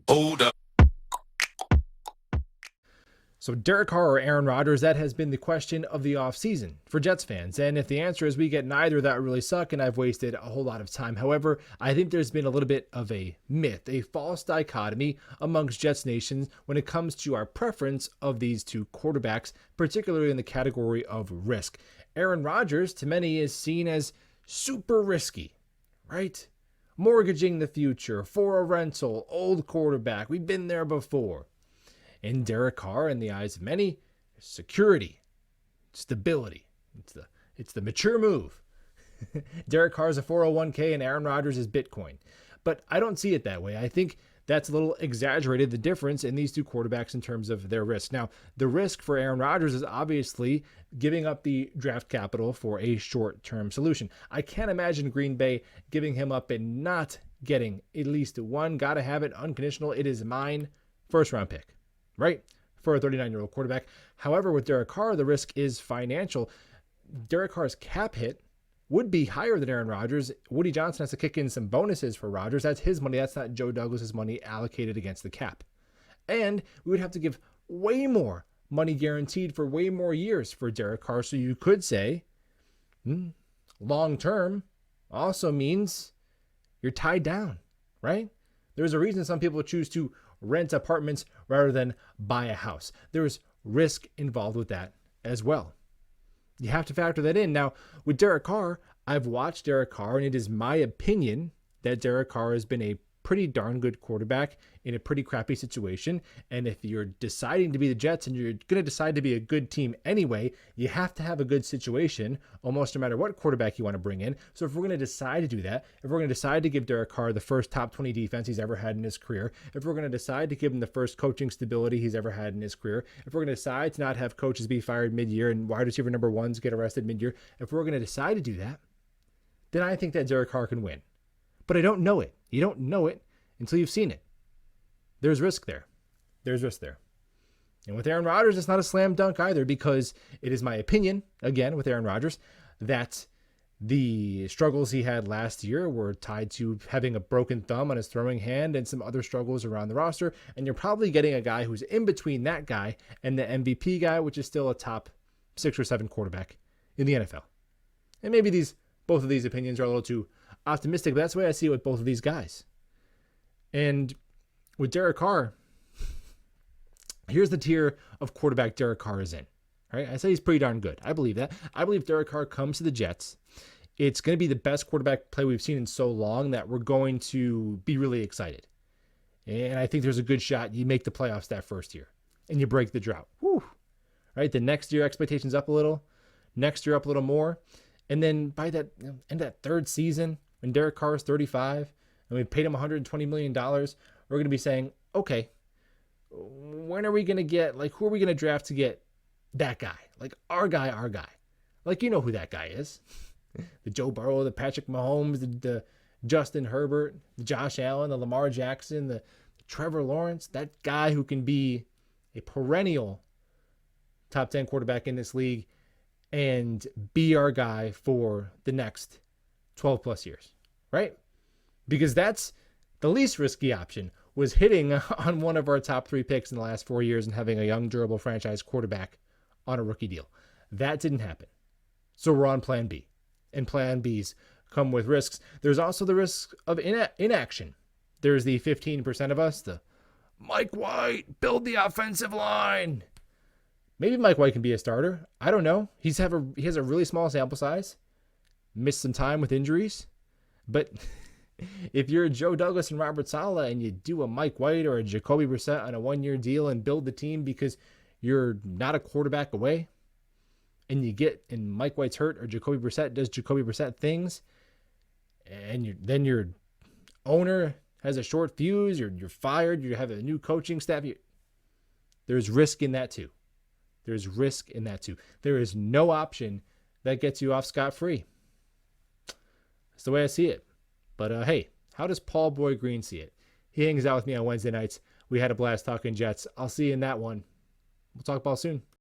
Hold up. So Derek Carr or Aaron Rodgers, that has been the question of the offseason for Jets fans. And if the answer is we get neither, that would really suck, and I've wasted a whole lot of time. However, I think there's been a little bit of a myth, a false dichotomy amongst Jets nations when it comes to our preference of these two quarterbacks, particularly in the category of risk. Aaron Rodgers, to many, is seen as super risky, right? Mortgaging the future for a rental, old quarterback. We've been there before. And Derek Carr, in the eyes of many, security, stability. It's the mature move. Derek Carr is a 401k and Aaron Rodgers is Bitcoin. But I don't see it that way. I think that's a little exaggerated, the difference in these two quarterbacks in terms of their risk. Now, the risk for Aaron Rodgers is obviously giving up the draft capital for a short-term solution. I can't imagine Green Bay giving him up and not getting at least one, gotta have it, unconditional, it is mine, first-round pick. Right? For a 39-year-old quarterback. However, with Derek Carr, the risk is financial. Derek Carr's cap hit would be higher than Aaron Rodgers. Woody Johnson has to kick in some bonuses for Rodgers. That's his money. That's not Joe Douglas's money allocated against the cap. And we would have to give way more money guaranteed for way more years for Derek Carr. So you could say long-term also means you're tied down, right? There's a reason some people choose to rent apartments rather than buy a house. There's risk involved with that as well. You have to factor that in. Now, with Derek Carr, I've watched Derek Carr, and it is my opinion that Derek Carr has been a pretty darn good quarterback in a pretty crappy situation. And if you're deciding to be the Jets and you're going to decide to be a good team anyway, you have to have a good situation almost no matter what quarterback you want to bring in. So if we're going to decide to do that, if we're going to decide to give Derek Carr the first top 20 defense he's ever had in his career, if we're going to decide to give him the first coaching stability he's ever had in his career, if we're going to decide to not have coaches be fired mid-year and wide receiver number ones get arrested mid-year, if we're going to decide to do that, then I think that Derek Carr can win. But I don't know it. You don't know it until you've seen it. There's risk there. There's risk there. And with Aaron Rodgers, it's not a slam dunk either, because it is my opinion, again, with Aaron Rodgers, that the struggles he had last year were tied to having a broken thumb on his throwing hand and some other struggles around the roster. And you're probably getting a guy who's in between that guy and the MVP guy, which is still a top 6 or 7 quarterback in the NFL. And maybe both of these opinions are a little too optimistic, but that's the way I see it with both of these guys. And with Derek Carr, here's the tier of quarterback Derek Carr is in. Right? I say he's pretty darn good. I believe that. I believe Derek Carr comes to the Jets. It's going to be the best quarterback play we've seen in so long that we're going to be really excited. And I think there's a good shot you make the playoffs that first year and you break the drought. Whew. Right? The next year, expectations up a little. Next year, up a little more. And then by that end of that third season, when Derek Carr is 35 and we paid him $120 million, we're going to be saying, okay, when are we going to get, who are we going to draft to get that guy? Our guy. You know who that guy is. The Joe Burrow, the Patrick Mahomes, the Justin Herbert, the Josh Allen, the Lamar Jackson, the Trevor Lawrence, that guy who can be a perennial top 10 quarterback in this league and be our guy for the next 12 plus years, right? Because that's the least risky option, was hitting on one of our top 3 picks in the last 4 years and having a young, durable franchise quarterback on a rookie deal. That didn't happen. So we're on plan B. And plan Bs come with risks. There's also the risk of inaction. There's the 15% of us, the Mike White, build the offensive line. Maybe Mike White can be a starter. I don't know. He has a really small sample size. Missed some time with injuries. But if you're Joe Douglas and Robert Saleh and you do a Mike White or a Jacoby Brissett on a 1-year deal and build the team because you're not a quarterback away, and Mike White's hurt or Jacoby Brissett does Jacoby Brissett things, and then your owner has a short fuse, you're fired, you have a new coaching staff, there's risk in that too. There's risk in that too. There is no option that gets you off scot-free. That's the way I see it. But hey, how does Paul Boy Green see it? He hangs out with me on Wednesday nights. We had a blast talking Jets. I'll see you in that one. We'll talk ball soon.